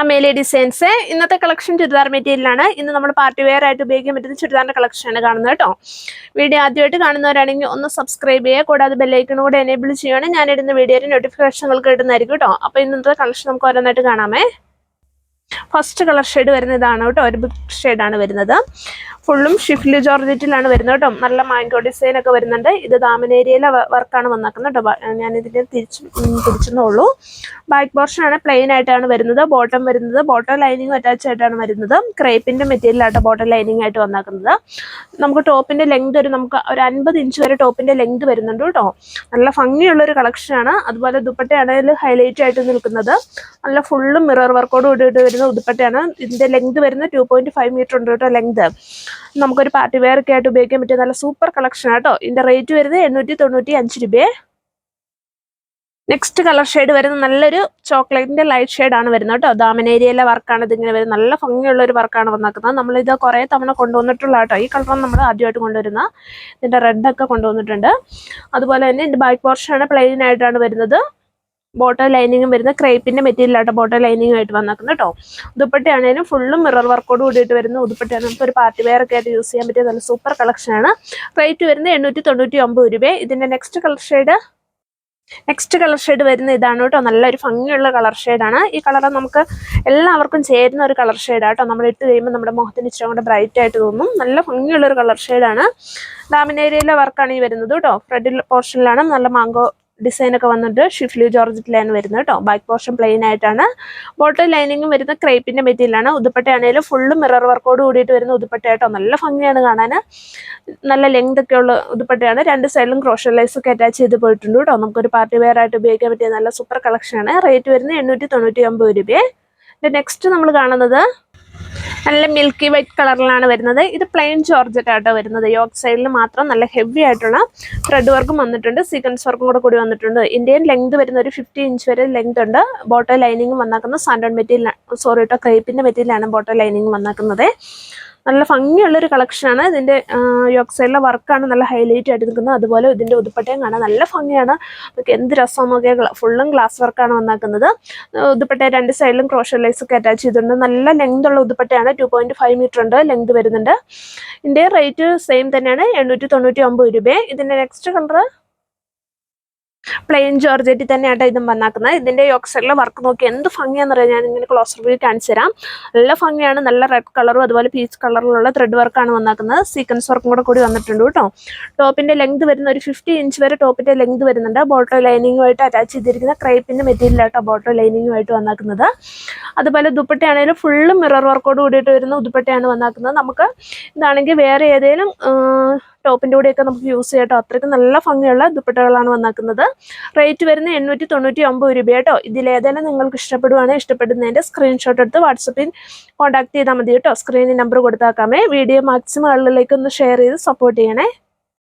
Amelia designs ഇന്നത്തെ collection churidar മെറ്റീരിയലാണ്. ഇന്ന് നമ്മൾ പാർട്ടി വെയർ ആയിട്ട് ഉപയോഗിക്കാൻ പറ്റുന്ന ചുരിദാറിന്റെ കളക്ഷനാണ് കാണുന്നത് കേട്ടോ. വീഡിയോ ആദ്യമായിട്ട് കാണുന്നവരാണെങ്കിൽ ഒന്ന് സബ്സ്ക്രൈബ് ചെയ്യുക, കൂടാതെ ബെല്ലൈക്കൺ കൂടെ എനേബിൾ ചെയ്യുകയാണെങ്കിൽ ഞാൻ ഇടുന്ന വീഡിയോയുടെ നോട്ടിഫിക്കേഷനുകൾക്ക് കിട്ടുന്നതായിരിക്കും കേട്ടോ. അപ്പോൾ ഇന്നത്തെ കളക്ഷൻ നമുക്ക് ഓരോന്നായിട്ട് കാണാമേ. ഫസ്റ്റ് കളർ ഷെയ്ഡ് വരുന്നത് ഇതാണ് കേട്ടോ, ഒരു ബിഗ് ഷെയ്ഡാണ് വരുന്നത്. ഫുള്ളും ഷിഫ്റ്റ് ജോർജറ്റിലാണ് വരുന്നത് കേട്ടോ. നല്ല മാംഗോ ഡിസൈൻ ഒക്കെ വരുന്നുണ്ട്. ഇത് ദാമനേരിയയിലെ വർക്കാണ് വന്നേക്കുന്നത് കേട്ടോ. ഞാനിതിൻ്റെ തിരിച്ചെന്നുള്ളൂ. ബാക്ക് പോർഷനാണ് പ്ലെയിൻ ആയിട്ടാണ് വരുന്നത്. ബോട്ടം വരുന്നത് ബോട്ടം ലൈനിങ് അറ്റാച്ച് ആയിട്ടാണ് വരുന്നത്. ക്രേപ്പിൻ്റെ മെറ്റീരിയലാട്ടോ ബോട്ടം ലൈനിങ് ആയിട്ട് വന്നേക്കുന്നത്. നമുക്ക് ടോപ്പിൻ്റെ ലെങ്ത് നമുക്ക് ഒരു 50 ഇഞ്ച് വരെ ടോപ്പിൻ്റെ ലെങ്ത് വരുന്നുണ്ട് കേട്ടോ. നല്ല ഭംഗിയുള്ളൊരു കളക്ഷനാണ്. അതുപോലെ ദുപ്പട്ടയാണെങ്കിൽ ഹൈലൈറ്റ് ആയിട്ട് നിൽക്കുന്നത്. നല്ല ഫുള്ളും മിറർ വർക്കോട് കൂടിയിട്ട് വരുന്ന ദുപ്പട്ടയാണ്. ഇതിൻ്റെ ലെങ്ത് വരുന്നത് 2.5 മീറ്റർ ഉണ്ട് കേട്ടോ ലെങ്ത്. നമുക്കൊരു പാർട്ടി വെയർ ഒക്കെ ആയിട്ട് ഉപയോഗിക്കാൻ പറ്റിയ നല്ല സൂപ്പർ കളക്ഷൻ ആട്ടോ. ഇതിന്റെ റേറ്റ് വരുന്നത് 895 രൂപയെ. നെക്സ്റ്റ് കളർ ഷെയ്ഡ് വരുന്നത് നല്ലൊരു ചോക്ലേറ്റിന്റെ ലൈറ്റ് ഷെയ്ഡാണ് വരുന്നത് കേട്ടോ. ദാമനേരിയയിലെ വർക്കാണ് ഇതിങ്ങനെ വരുന്നത്. നല്ല ഭംഗിയുള്ള ഒരു വർക്കാണ് വന്നേക്കുന്നത്. നമ്മളിത് കുറേ തവണ കൊണ്ടുവന്നിട്ടുള്ള കേട്ടോ. ഈ കളറാണ് നമ്മൾ ആദ്യമായിട്ട് കൊണ്ടുവരുന്ന. ഇതിന്റെ റെഡൊക്കെ കൊണ്ടുവന്നിട്ടുണ്ട്. അതുപോലെ തന്നെ ഇതിന്റെ ബാക്ക് പോർഷനാണ് പ്ലെയിൻ ആയിട്ടാണ് വരുന്നത്. ബോട്ടം ലൈനിങ്ങും വരുന്ന ക്രേപ്പിന്റെ മെറ്റീരിയൽ ആട്ടോ ബോട്ടം ലൈനിങ് ആയിട്ട് വന്നേക്കുന്നത് കേട്ടോ. ദുപ്പട്ടയാണേലും ഫുള്ളും മിറർ വർക്കോട് കൂടിയിട്ട് വരുന്ന ദുപ്പട്ടയാണ്. നമുക്ക് ഒരു പാർട്ടി വെയർ ഒക്കെ ആയിട്ട് യൂസ് ചെയ്യാൻ പറ്റിയ നല്ല സൂപ്പർ കളക്ഷനാണ്. റേറ്റ് വരുന്നത് 899 രൂപ. ഇതിന്റെ നെക്സ്റ്റ് കളർ ഷെയ്ഡ് വരുന്ന ഇതാണ് കേട്ടോ. നല്ലൊരു ഭംഗിയുള്ള കളർ ഷെയ്ഡാണ്. ഈ കളർ നമുക്ക് എല്ലാവർക്കും ചേരുന്ന ഒരു കളർ ഷെയ്ഡാട്ടോ. നമ്മൾ ഇട്ട് കഴിയുമ്പോൾ നമ്മുടെ മുഖത്തിന് ഇച്ചിരി കൂടെ ബ്രൈറ്റ് ആയിട്ട് തോന്നും. നല്ല ഭംഗിയുള്ള ഒരു കളർ ഷെയ്ഡാണ്. ദാമനേരിയയിലെ വർക്കാണ് ഈ വരുന്നത് കേട്ടോ. ഫ്രണ്ട് പോർഷനിലാണ് നല്ല മാംഗോ ഡിസൈൻ ഒക്കെ വന്നിട്ട് ഷിഫ്റ്റ് ജോർജറ്റിലാണ് വരുന്നത് കേട്ടോ. ബാക്ക് പോർഷൻ പ്ലെയിൻ ആയിട്ടാണ്. ബോട്ടം ലൈനിങ്ങും വരുന്ന ക്രേപ്പിന്റെ മെറ്റീരിയലാണ്. ഉടുപ്പട്ടയാണെങ്കിലും ഫുള്ളും മിറർ വർക്കോട് കൂടിയിട്ട് വരുന്ന ഉടുപ്പട്ടയായിട്ടോ. നല്ല ഭംഗിയാണ് കാണാൻ. നല്ല ലെങ്ത് ഒക്കെ ഉള്ള ഉടുപ്പട്ടയാണ്. രണ്ട് സൈഡിലും ക്രോഷ ലൈസ് ഒക്കെ അറ്റാച്ച് ചെയ്ത് പോയിട്ടുണ്ട് കേട്ടോ. നമുക്കൊരു പാർട്ടി വെയർ ആയിട്ട് ഉപയോഗിക്കാൻ പറ്റിയ നല്ല സൂപ്പർ കളക്ഷനാണ്. റേറ്റ് വരുന്നത് 899 രൂപയെ. നെക്സ്റ്റ് നമ്മൾ കാണുന്നത് നല്ല മിൽക്കി വൈറ്റ് കളറിലാണ് വരുന്നത്. ഇത് പ്ലെയിൻ ജോർജറ്റ് ആട്ടോ വരുന്നത്. യോക്ക് സൈഡിൽ മാത്രം നല്ല ഹെവി ആയിട്ടുള്ള ത്രെഡ് വർക്കും വന്നിട്ടുണ്ട്. സീക്വൻസ് വർക്കും കൂടി വന്നിട്ടുണ്ട്. ഇന്ത്യൻ ലെങ്ത് വരുന്ന ഒരു 50 ഇഞ്ച് വരെ ലെങ്ത് ഉണ്ട്. ബോട്ടം ലൈനിങ് വന്നാക്കുന്ന സാൻഡോൺ മെറ്റീരിയൽ കേട്ടോ, ക്രേപ്പിന്റെ മെറ്റീരിയലാണ് ബോട്ടം ലൈനിങ് വന്നാക്കുന്നത്. നല്ല ഭംഗിയുള്ളൊരു കളക്ഷനാണ്. ഇതിൻ്റെ യോക്ക് സൈഡിലെ വർക്കാണ് നല്ല ഹൈലൈറ്റ് ആയിട്ട് നിൽക്കുന്നത്. അതുപോലെ ഇതിൻ്റെ ഉടുപ്പട്ടയും കാണാൻ നല്ല ഭംഗിയാണ്. നമുക്ക് എന്ത് രസം നോക്കിയാൽ ഫുള്ളും ഗ്ലാസ് വർക്കാണ് വന്നാക്കുന്നത്. ഉടുപ്പട്ട രണ്ട് സൈഡിലും ക്രോഷ ലൈസ് ഒക്കെ അറ്റാച്ച് ചെയ്തിട്ടുണ്ട്. നല്ല ലെങ്ത് ഉള്ള ഉടുപ്പട്ടയാണ്. 2.5 മീറ്റർ ഉണ്ട് ലെങ്ത് വരുന്നുണ്ട്. ഇതിൻ്റെ റേറ്റ് സെയിം തന്നെയാണ്, 899 രൂപ. ഇതിൻ്റെ നെക്സ്റ്റ് കളർ പ്ലെയിൻ ജോർജറ്റിൽ തന്നെയാട്ടോ ഇതും വന്നാക്കുന്നത്. ഇതിന്റെ യോക്ക് സൈഡിലെ വർക്ക് നോക്കി എന്ത് ഭംഗിയാന്ന് പറയാം. ഞാൻ ഇങ്ങനെ ക്ലോസർ വ്യൂ കാണിച്ചു തരാം. നല്ല ഭംഗിയാണ്. നല്ല റെഡ് കളറും അതുപോലെ പീച്ച് കളറിലുള്ള ത്രെഡ് വർക്കാണ് വന്നാക്കുന്നത്. സീക്വൻസ് വർക്കും കൂടി വന്നിട്ടുണ്ട് കേട്ടോ. ടോപ്പിന്റെ ലെങ്ത് വരുന്ന ഒരു 50 ഇഞ്ച് വരെ ടോപ്പിന്റെ ലെങ്ത് വരുന്നുണ്ട്. ബോട്ടം ലൈനിങ്ങുമായിട്ട് അറ്റാച്ച് ചെയ്തിരിക്കുന്ന ക്രേപ്പിന്റെ മെറ്റീരിയൽ ആട്ടോ ബോട്ടം ലൈനിങ്ങുമായിട്ട് വന്നാക്കുന്നത്. അതുപോലെ ദുപ്പട്ടയാണെങ്കിലും ഫുള്ള് മിറർ വർക്കോട് കൂടിയിട്ട് വരുന്ന ദുപ്പട്ടയാണ് വന്നാക്കുന്നത്. നമുക്ക് ഇതാണെങ്കിൽ വേറെ ഏതെങ്കിലും ടോപ്പിൻ്റെ കൂടെയൊക്കെ നമുക്ക് യൂസ് ചെയ്യാം കേട്ടോ. അത്രയ്ക്ക് നല്ല ഭംഗിയുള്ള ദുപ്പട്ടകളാണ് വന്നാക്കുന്നത്. റേറ്റ് വരുന്നത് 899 രൂപ കേട്ടോ. ഇതിലേതെങ്കിലും നിങ്ങൾക്ക് ഇഷ്ടപ്പെടുവാണെങ്കിൽ ഇഷ്ടപ്പെടുന്നതിൻ്റെ സ്ക്രീൻഷോട്ട് എടുത്ത് വാട്സപ്പിൽ കോൺടാക്ട് ചെയ്താൽ മതി കേട്ടോ. സ്ക്രീനിൽ നമ്പർ കൊടുത്താക്കാമേ. വീഡിയോ മാക്സിമം ആളുകളിലേക്ക് ഒന്ന് ഷെയർ ചെയ്ത് സപ്പോർട്ട് ചെയ്യണേ.